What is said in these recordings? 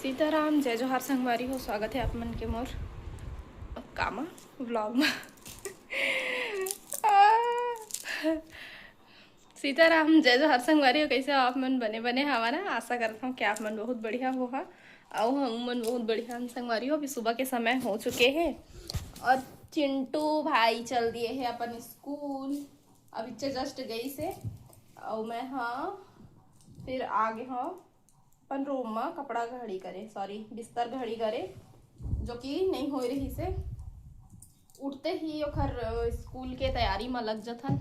सीताराम जय जोहार संगवारी हो। स्वागत है आप मन के मोर कामा व्लॉग में। सीताराम जय जोहार संगवारी हो। कैसे हो आप मन? बने बने हवा ना। आशा करता हूँ कि आप मन बहुत बढ़िया हो। आओ हम मन बहुत बढ़िया संगवारी हो। अभी सुबह के समय हो चुके हैं और चिंटू भाई चल दिए हैं अपन स्कूल। अभी जस्ट गई से और मैं हाँ फिर आगे हाँ अपन रूम में कपड़ा घड़ी करे, सॉरी बिस्तर घड़ी करे, जो कि नहीं हो रही से उठते ही ओखर स्कूल के तैयारी में लग जाथन।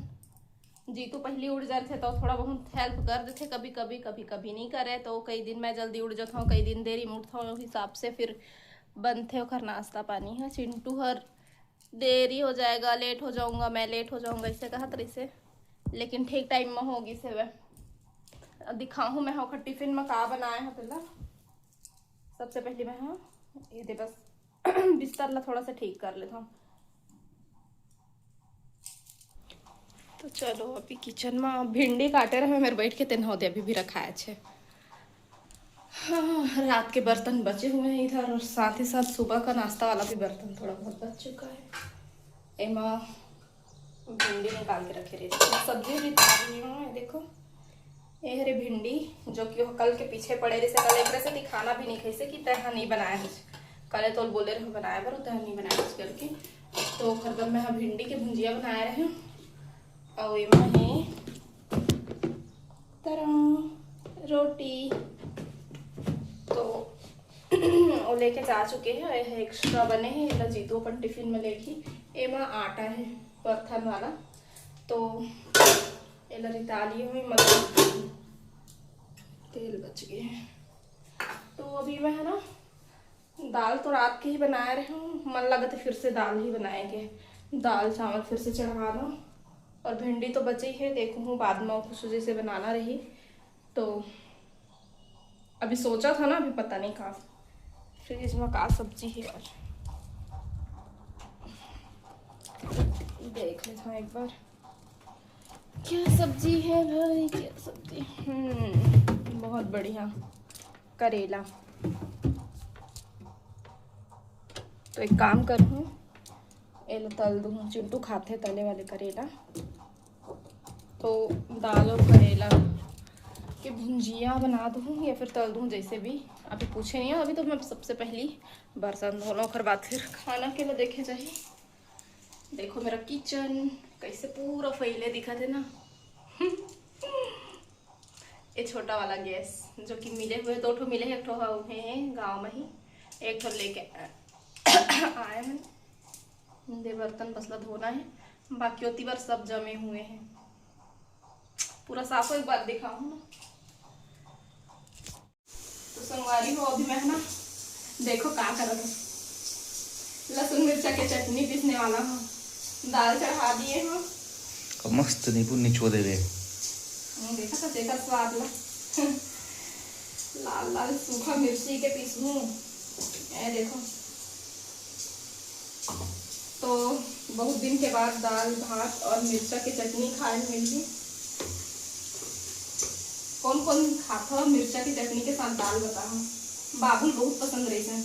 जीतू पहले उठ जाते तो थोड़ा बहुत हेल्प कर देते, कभी कभी कभी कभी नहीं करे। तो कई दिन मैं जल्दी उठ जाता हूँ, कई दिन देरी में उठता हूँ, हिसाब से फिर बनते ओखर नाश्ता पानी है। चिंटू हर देरी हो जाएगा, लेट हो जाऊंगा, मैं लेट हो जाऊंगा ऐसे कहा तरी से, लेकिन ठीक टाइम में होगी से वह दिखाऊँ मैं ओखर टिफिन में का बनाया है। पहला सबसे पहले मैं हाँ ये दे बस बिस्तर ला थोड़ा सा ठीक कर लेता हूँ। तो चलो अभी किचन में भिंडी काटे रहे मेरे बैठ के तेन हो दे अभी भी रखा है। हाँ, रात के बर्तन बचे हुए हैं इधर और साथ ही साथ सुबह का नाश्ता वाला भी बर्तन थोड़ा बहुत बच चुका है। एमा भिंडी निकाल के रखे रही सब्जी भी रही हूँ। देखो ये हरे भिंडी जो कि वो कल के पीछे पड़े रहे, कल एक से दिखाना भी नहीं कैसे कि तह नहीं बनाया है। कल तो बोले रहे बनाया पर तह नहीं बनाया करके, तो खरबर में भिंडी के भुंजिया बनाए रहे और ये में तरह रोटी तो वो लेके जा चुके हैं। एक्स्ट्रा बने हैं इला जीतू अपन टिफिन में लेके। एमा आटा है बर्तन वाला तो इला रिता लिए हुई, मतलब तेल बच गए हैं। तो अभी मैं है ना दाल तो रात के ही बनाए रहे हूँ, मन लगा तो फिर से दाल ही बनाएंगे। दाल चावल फिर से चढ़ाना और भिंडी तो बची है, देखूँ बाद में कुछ जैसे बनाना रही। तो अभी सोचा था ना, अभी पता नहीं कहाँ फ्रिज में का सब्जी है यार, देख लेता हूँ एक बार क्या सब्जी है भाई, क्या सब्जी। बहुत बढ़िया करेला। तो एक काम करूँ एलो तल दूँ, चिंटू खाते तले वाले करेला, तो दाल और करेला कि भुंजिया बना दूँ या फिर तल दूँ, जैसे भी अभी पूछे नहीं है। अभी तो मैं सबसे पहली बर्तन धोना और बाद फिर खाना के लिए देखे चाहिए। देखो मेरा किचन कैसे पूरा फैले दिखा थे ना। ये छोटा वाला गैस जो कि मिले हुए दो ठो मिले, एक ठो है गाँव में ही, एक ठो लेके आए हैं। दे बर्तन बसला धोना है, बाकी होती बार सब जमे हुए हैं। पूरा साफ एक बार दिखाऊँ ना तो संगवारी हो। अभी मैं ना देखो क्या कर रहा, लहसुन मिर्चा के चटनी पीसने वाला हूँ। दाल चढ़ा दिए हूँ, मस्त नींबू निचो दे रहे। देखा था देखा स्वाद ला लाल लाल सूखा मिर्ची के पीसूँ। ये देखो तो बहुत दिन के बाद दाल भात और मिर्चा की चटनी खाने में मिली। कौन कौन खाता मिर्चा की चटनी के साथ दाल बताओ। बाबुल बहुत पसंद रही है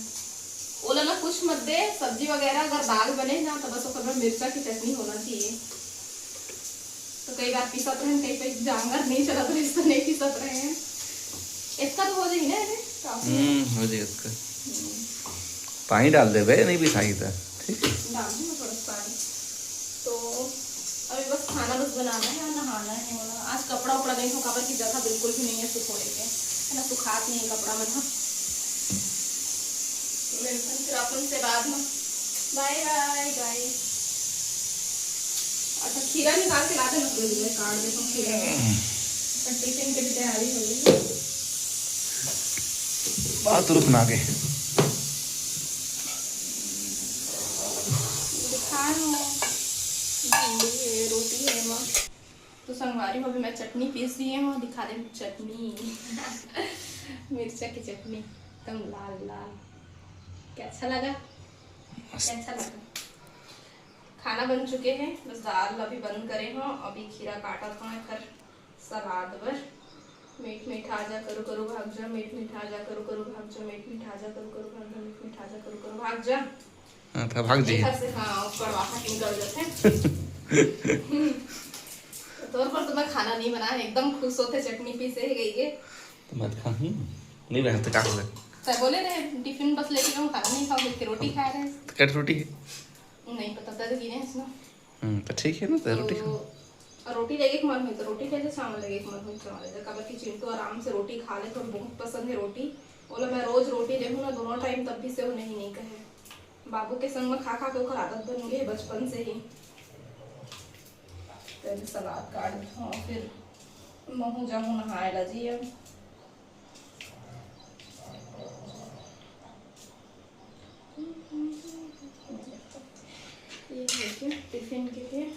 बोला ना, कुछ मत दे सब्जी वगैरह, अगर दाल बने ना तो बस ऊपर मिर्चा की चटनी होना चाहिए। तो कई बार पीसत रहे, कई कई जानवर नहीं चलत रहे तो नहीं पीसत रहे हैं। इसका तो हो जाए ना हो जाए इसका पानी डाल दे भाई, नहीं पिसाई था डाल दूँ थोड़ा पानी। तो अभी बस खाना बस बनाना है और नहाना है। वाला आज कपड़ा उपड़ा नहीं हो, कपड़ की जगह बिल्कुल भी नहीं है सुखोने के, है ना, सुखात नहीं है कपड़ा में था। फिर अपन से बाद में बाय बाय गाइस। अच्छा खीरा निकाल के ला देना, काट देता हूँ खीरा। टिफिन की भी तैयारी हो गई। बात रुकना के रोटी है माँ। तो संगवारी हो, अभी मैं चटनी पीस दिए हूँ, दिखा दे चटनी मिर्चा की चटनी एकदम लाल लाल। कैसा लगा? कैसा लगा? खाना बन चुके हैं, बस दाल अभी बंद करे हो। अभी खीरा काटा था फिर सलाद पर मीठ मीठ आजा करो करो भाग जा, मीठ मीठ आजा करो करो भाग जा, मीठ मीठ आजा करो करो भाग जा, मीठ मीठ आजा करो करो भाग जा। हाँ था भाग जी। से हाँ कड़वाहट निकल जाते। तौर पर तो मैं खाना नहीं बनाया, एकदम खुश होते चटनी पीसे गई है तो मत खा। नहीं बना तो क्या होगा? सर बोले रहे टिफिन बस लेके जाऊँ, खाना नहीं खाओ, कि रोटी खा रहे हैं। तो कट रोटी है नहीं पता था कि नहीं सुना। तो ठीक है ना, तो रोटी खा। और रोटी लेके एक मन हुई तो रोटी कैसे चावल लेके एक मन हुई चावल लेके कबर की चिंटू आराम से रोटी खा ले, तो बहुत पसंद है रोटी। बोला मैं रोज रोटी ले लूँ ना दोनों टाइम, तब भी से वो नहीं कहे। बाबू के संग में खा खा के ओकर आदत बन गई बचपन से ही। पहले सलाद काट हाँ, फिर महू जाऊँ नहाए ला जी। अब ये देखिए टिफिन के लिए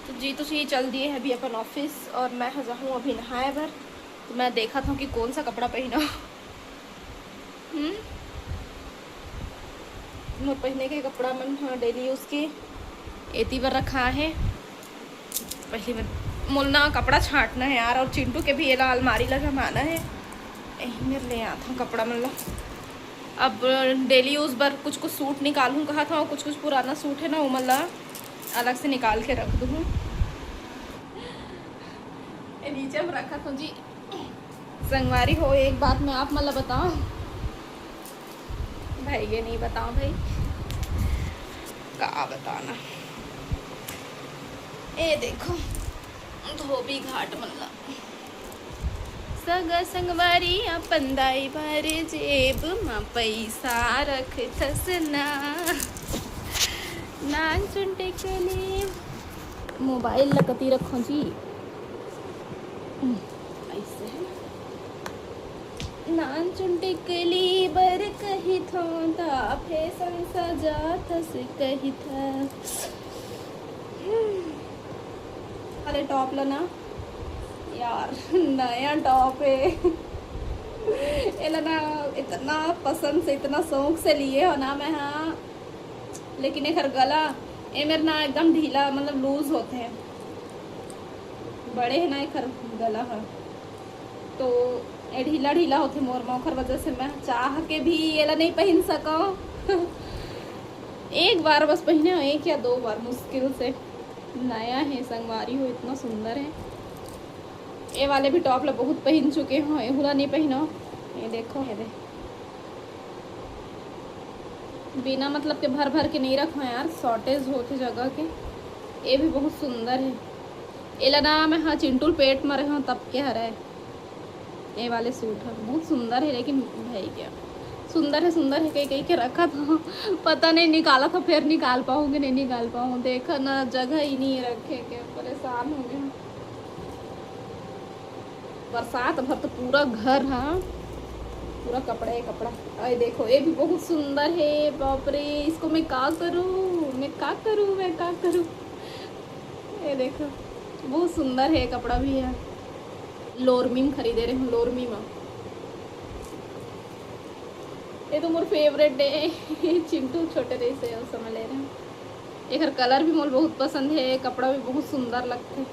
तो जी तुझे चल दिए है अभी अपन ऑफिस, और मैं जाऊँ अभी नहाए भर। तो मैं देखा था कि कौन सा कपड़ा पहना। मोर पहने के कपड़ा मन हाँ डेली उसके एती पर रखा है। पहली बार मोलना कपड़ा छांटना है यार, और चिंटू के भी ये ला अलमारी लगा माना है यही मेरे ले आता हूँ कपड़ा मतलब। अब डेली यूज़ पर कुछ कुछ सूट निकालूँ कहा था, और कुछ कुछ पुराना सूट है ना वो मतलब अलग से निकाल के रख दूँ। नीचे में रखा था जी संगवारी हो। एक बात मैं आप मतलब बताओ भाई, ये नहीं बताओ भाई का बताना। ए देखो धोबी घाट मतलब सगा संगवारी पंदाई बार जेब में पैसा रख थसना नान चुनटे के लिए मोबाइल लगती रखो जी ऐसे है नान चुनटे के लिए बर कही था फैशन सजा तस कही था। अरे टॉप लेना यार, नया टॉप है ये ना, इतना पसंद से इतना शौक से लिए हो ना मैं। हाँ लेकिन एक गला ये मेरे ना एकदम ढीला मतलब लूज होते हैं, बड़े है ना एक गला है तो ये ढीला ढीला होते मोर मौखर वजह से मैं चाह के भी ये नहीं पहन सका। एक बार बस पहने हो, एक या दो बार मुश्किल से। नया है संगवारी हो, इतना सुंदर है। ये वाले भी टॉप ला बहुत पहन चुके हो, ये हुला नहीं पहनो। ये देखो ये दे बिना मतलब के भर भर के नहीं रखो यार, शॉर्टेज होते जगह के। ये भी बहुत सुंदर है। एला ना मैं हाँ चिंटू पेट में रहे तब के हरा है ये वाले सूट है, बहुत सुंदर है। लेकिन भाई क्या सुंदर है कहीं कहीं के रखा था, पता नहीं निकाला था, फिर निकाल पाऊंगी नहीं निकाल पाऊँ। देखा ना जगह ही नहीं रखे के, परेशान हो गए। बरसात भर तो पूरा घर हाँ पूरा कपड़ा है कपड़ा। अरे देखो ये भी बहुत सुंदर है, बाप रे इसको मैं क्या करूँ। ये देखो बहुत सुंदर है, कपड़ा भी है। लोरमी में खरीदे रहे हूँ, लोरमी में। ये तो मोर फेवरेट है चिंटू छोटे रही से समझ ले रहे हैं। एक कलर भी मोर बहुत पसंद है, कपड़ा भी बहुत सुंदर लगता है।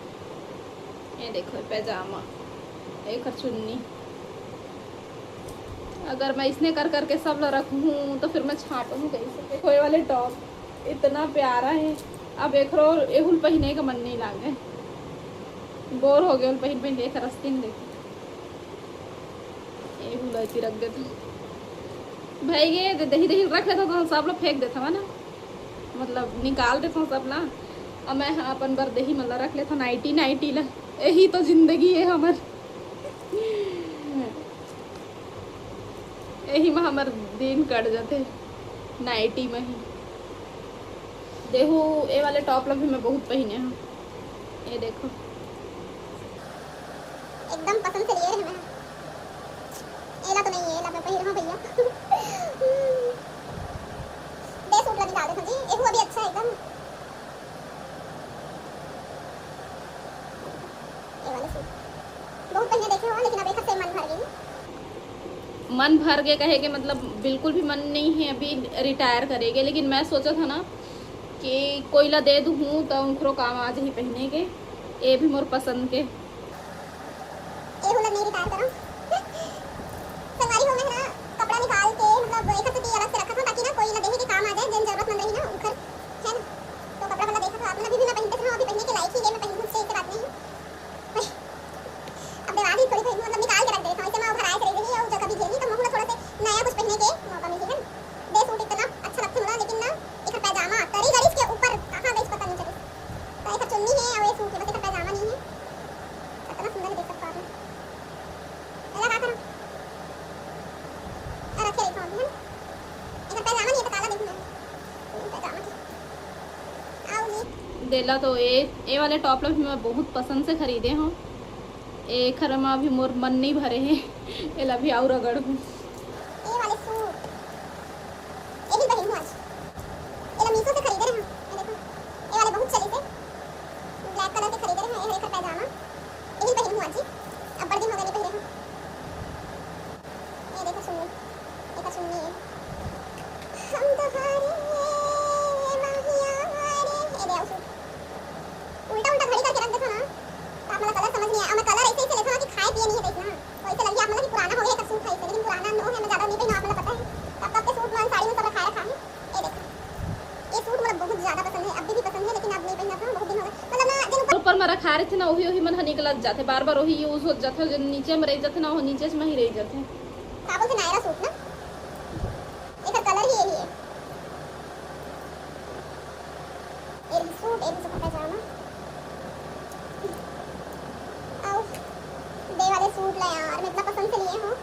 ये देखो पैजामा, एक चुन्नी। अगर मैं इसने कर करके सब रखूँ तो फिर मैं छाटूँ कैसे। देखो ये वाले टॉप इतना प्यारा है। अब एक रो एहुल पहने का मन नहीं लागे, बोर हो गए पहन देख रस्तीन देखो। एहुल ऐसी रख देता भाई, ये दही रख लेता तो सब लोग फेंक देता है ना, मतलब निकाल देता हूँ सब ना। अब मैं अपन बर दही मतलब रख लेता नाइटी ला, यही तो जिंदगी है हमार। यही में हमार दिन कट जाते नाइटी में ही। देखो ये वाले टॉप ला भी मैं बहुत पहने हूँ। ये देखो एकदम पसंद से लिए हैं मैं। एला तो नहीं है, एला मैं पहन रहा भैया। दे सूट ला निकाल दे जी, ये हुआ भी अच्छा है एकदम। ये वाले सूट बहुत पहले देखे हो, लेकिन अब एक हफ्ते मन भर गई। मन भर के कहे के मतलब बिल्कुल भी मन नहीं है, अभी रिटायर करेंगे। लेकिन मैं सोचा था ना कि कोई ला दे दूँ तो उनको काम आज ही पहने के। ये भी मोर पसंद के नहीं रिटायर करो। संगवारी हो मैं ना कपड़ा निकाल के मतलब एक हफ्ते अलग से रखा था ताकि ना कोई ना देखे कि काम आ जाए, जिन जरूरतमंद रही ना उनकर है ना। तो कपड़ा वाला देखा था आपने, अभी भी मैं पहनते था, अभी पहनने के लायक ही है, मैं पहन से बात नहीं है। अब दीवार ही थोड़ी मतलब निकाल के रख देता हूं, इसे मैं उधर आए चली गई और जगह भी घेरी तो मुझे थोड़ा से नया कुछ पहनने के मौका मिली है। दे सूट इतना अच्छा लगता है लेकिन ना एक पैजामा करी करी इसके ऊपर कहां गई पता नहीं चली। तो एक चुन्नी है और एक सूट है, बस एक पैजामा नहीं है। कितना सुंदर देख सकते हो आप। मेरा क्या करो और रखे रही थी एक पैजामा नहीं है तो काला देखना पैजामा आओ जी देला तो ये वाले टॉप भी मैं बहुत पसंद से खरीदे हूँ। एक खरमा भी मोर मन नहीं भरे हैं, एला भी और रगड़ हूँ। ये वाले सूट ये भी पहन हूं आज, ये मीशो से खरीदे रहे हैं। ये देखो ये वाले बहुत चले थे, ब्लैक कलर के खरीदे रहे हैं। ये हरे पैजामा ये भी पहन हूं आज, अब बड़े दिन हो गए नहीं पहने हूं। ये देखो सुनिए, ये का सुनिए हम तो हारे माहिया हारे। ये देखो सूट उल्टा उल्टा घड़ी करके रख देता ना तो आप मतलब कलर समझ नहीं आया। मैं कलर ऐसे लेता ना कि खाए पिए नहीं है देखना, तो ऐसे लग गया आप मतलब कि पुराना हो गया का सूट है इसे, लेकिन पुराना न हो, मैं ज्यादा नहीं पहना, आप मतलब पता है तब तक के सूट में साड़ी में सब रखा रखा है। ये देखो ये सूट मुझे बहुत ज्यादा पसंद है, अभी भी पसंद है, लेकिन अब नहीं पहना था, बहुत दिन हो गए मतलब ना जिन ऊपर में रखा रहे थे ना वही वही मन निकलत जाते, बार बार वही यूज हो जाते, जो नीचे में रह जाते ना वो नीचे में ही रह जाते। काबुल से नायरा सूट ना, इसका कलर ही यही है। एक सूट एक सूट पैजामा आओ दे वाले सूट ले यार, मैं इतना पसंद से लिए हूं,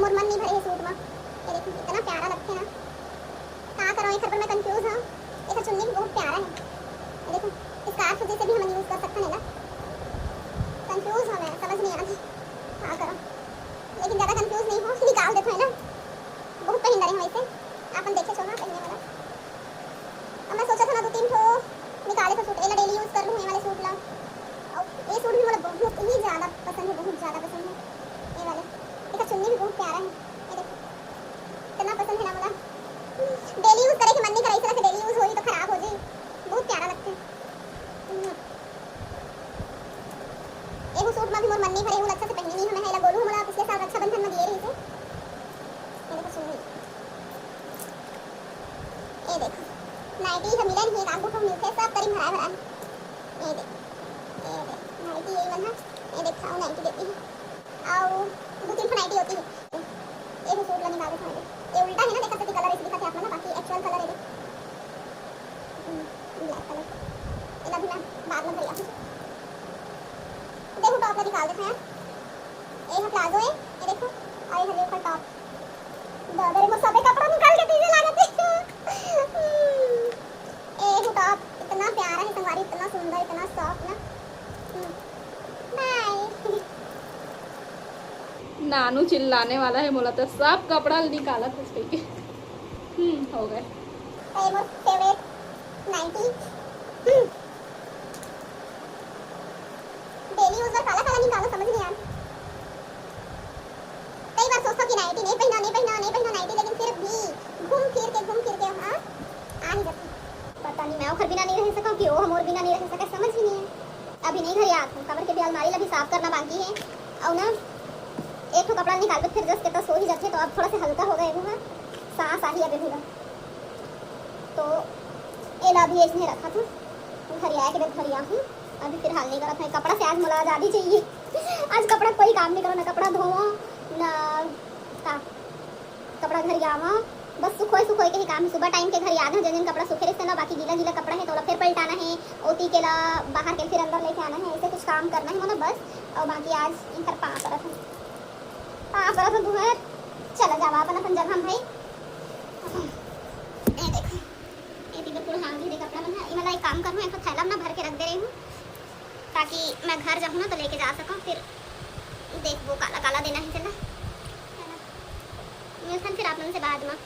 मोर मन नहीं भरे है सूट में। ये देखो इतना प्यारा लगता है ना, कहां करो एक पर मैं कंफ्यूज हूं। इसका चुन्नी भी बहुत प्यारा है, ये देखो स्कार्फ जैसे भी हम यूज कर सकते हैं ना। कंफ्यूज हूं मैं, समझ नहीं आ रही कहां करो, लेकिन ज्यादा कंफ्यूज नहीं हो, निकाल देते हैं ना, बहुत पहन रहे हैं वैसे अपन देखे छो ना पहनने वाला। अब मैं सोचा था ना 2-3 ठो निकाले तो सूट, एला डेली यूज कर लूं ये वाले सूट ला। और ये सूट भी मुझे बहुत ही ज्यादा पसंद है, बहुत ज्यादा पसंद है ये वाले। इसका चुन्नी भी बहुत प्यारा है, ये देखो इतना पसंद है ना मुझे, डेली यूज करे कि मन नहीं करे, इस तरह से डेली यूज होई तो खराब हो जाए, बहुत प्यारा लगता है। एगो सूट में भी मोर मन नहीं भरे, वो अच्छा से पहनी नहीं हमें हैला गोलू हमरा पिछले साल रक्षाबंधन में दिए रही थे। ये देखो सुनिए, ये देखो नाइटी का मिलन ही आगू को मिलते सब करीम भरा भरा। ये देख नाइटी यही वाला, ये देख खाओ नाइटी देती है आओ 2-3 नाइटी होती है। ये सूट ला निकाले था, ये उल्टा है ना, देखा तो कलर ऐसे दिखा था आपने ना, बाकी एक्चुअल कलर है ब्लैक कलर। ये भी मैं बाद में भरिया देखो टॉप निकाल देते हैं। ये है प्लाजो है, ये देखो और ये है ऊपर टॉप। दादा रे सब कपड़ा निकाल के दीजिए लागत है। ये टॉप इतना प्यारा है संगवारी, इतना सुंदर, इतना सॉफ्ट ना। बाय नानू चिल्लाने वाला है, बोला तो सब कपड़ा निकाला था उसके हो गए। ये मोर फेवरेट नाइटी डेली यूज काला काला निकालो, समझ नहीं आ रहा। कई बार सोचता कि नाइटी नहीं पहना नाइटी, लेकिन फिर भी घूम फिर के हां आ ही जाती। पता नहीं मैं घर बिना नहीं रह सका कि वो हम और बिना नहीं रह सका, समझ ही नहीं है। अभी नहीं घर याद हूं, कमर के भी अलमारी ला भी साफ करना बाकी है, और ना एक तो कपड़ा निकाल के फिर जस्ट के तो सो ही जाते, तो अब थोड़ा सा हल्का हो गए वो है, सांस आ ही अभी भी। तो एला भी इसने रखा था, घर आया के बाद घर हूं, अभी फिलहाल नहीं करा था। कपड़ा से आज मुला आज़ादी चाहिए। आज कपड़ा कोई काम नहीं करो, ना कपड़ा धोवा ना कपड़ा घर आवा, बस सुखोए के ही काम है। सुबह टाइम के घर याद है जिन कपड़ा सूखे रहते ना, बाकी गीला गीला कपड़ा है तो फिर पलटाना है, ओती के ला बाहर के फिर अंदर लेके आना है, ऐसे कुछ काम करना है मतलब बस। और बाकी आज इनकर पाँच तरफ दुहर चला जावा अपन जगह हम भाई। ये देखो ये तीन पूरा हांग दे कपड़ा बना, ये मतलब एक काम करूँ, एक थैला में भर के रख दे रही हूँ ताकि मैं घर जाऊँ ना तो लेके जा सकूँ। फिर देख वो काला काला देना ही चला, मिलते हैं फिर आप लोगों से बाद में।